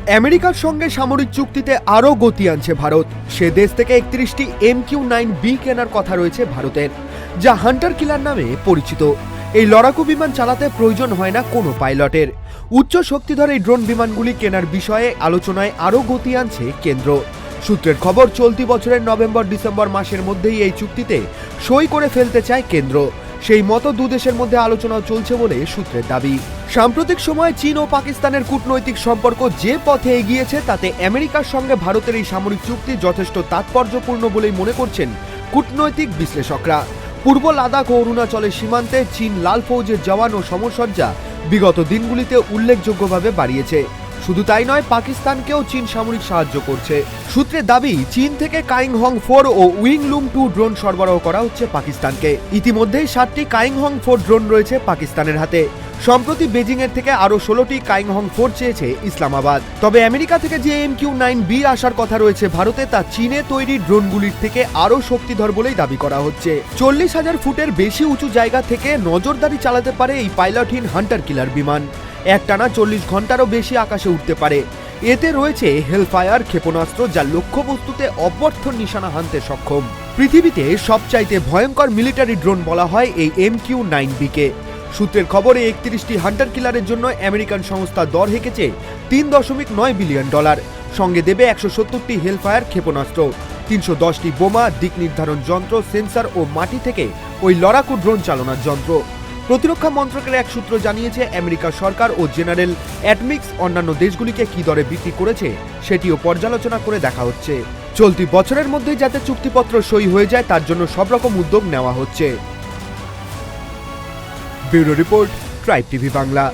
আমেরিকার সঙ্গে সামরিক চুক্তিতে আরও গতি আনছে ভারত। সে দেশ থেকে 31টি MQ-9B কেনার কথা রয়েছে ভারতের, যা হান্টার কিলার নামে পরিচিত। এই লড়াকু বিমান চালাতে প্রয়োজন হয় না কোনো পাইলটের। উচ্চ শক্তিধর এই ড্রোন বিমানগুলি কেনার বিষয়ে আলোচনায় আরও গতি আনছে কেন্দ্র। সূত্রের খবর, চলতি বছরের নভেম্বর-ডিসেম্বর মাসের মধ্যেই এই চুক্তিতে সই করে ফেলতে চায় কেন্দ্র। সেই মতো দুদেশের মধ্যে আলোচনাও চলছে বলে সূত্রের দাবি। সাম্প্রতিক সময়ে চীন ও পাকিস্তানের কূটনৈতিক সম্পর্ক যে পথে এগিয়েছে তাতে আমেরিকার সঙ্গে ভারতের এই সামরিক চুক্তি যথেষ্ট তাৎপর্যপূর্ণ বলেই মনে করছেন কূটনৈতিক বিশ্লেষকরা। পূর্ব লাদাখ ও অরুণাচলের সীমান্তে চীন লাল ফৌজের জওয়ান ও সমরসজ্জা বিগত দিনগুলিতে উল্লেখযোগ্যভাবে বাড়িয়েছে। শুধু তাই নয়, পাকিস্তানকেও চীন সামরিক সাহায্য করছে। সূত্রের দাবি, চীন থেকে কাইংহং 4 ও উইংলুম 2 ড্রোন সরবরাহ করা হচ্ছে পাকিস্তানকে। ইতিমধ্যেই 7টি কাইংহং 4 ড্রোন রয়েছে পাকিস্তানের হাতে। সম্প্রতি বেজিংয়ের থেকে আরও 16টি কাইংহং 4 চেয়েছে ইসলামাবাদ। তবে আমেরিকা থেকে যে MQ-9B আসার কথা রয়েছে ভারতে, তা চীনে তৈরি ড্রোনগুলির থেকে আরও শক্তিধর বলেই দাবি করা হচ্ছে। 40,000 ফুটের বেশি উঁচু জায়গা থেকে নজরদারি চালাতে পারে এই পাইলটহীন হান্টার কিলার বিমান। একটানা 40 ঘন্টারও বেশি আকাশে উঠতে পারে। এতে রয়েছে হেলফায়ার ক্ষেপণাস্ত্র, যা লক্ষ্যবস্তুতে অব্যর্থ নিশানা হানতে সক্ষম। পৃথিবীতে সবচাইতে ভয়ঙ্কর মিলিটারি ড্রোন বলা হয় এই MQ-9B কে। সূত্রের খবরে 31টি হান্টার কিলারের জন্য আমেরিকান সংস্থা দর হেঁকেছে $3.9 বিলিয়ন। সঙ্গে দেবে 170টি হেলফায়ার ক্ষেপণাস্ত্র, 310টি বোমা, দিক নির্ধারণ যন্ত্র, সেন্সর ও মাটি থেকে ওই লড়াকু ড্রোন চালানোর যন্ত্র। প্রতিরক্ষা মন্ত্রকের এক সূত্র জানিয়েছে, আমেরিকা সরকার ও জেনারেল অ্যাটমিক্স অন্যান্য দেশগুলিকে কি দরে বিক্রি করেছে সেটিও পর্যালোচনা করে দেখা হচ্ছে। চলতি বছরের মধ্যেই যাতে চুক্তিপত্র সই হয়ে যায় তার জন্য সব রকম উদ্যোগ নেওয়া হচ্ছে। Bureau report, tribe TV Bangla.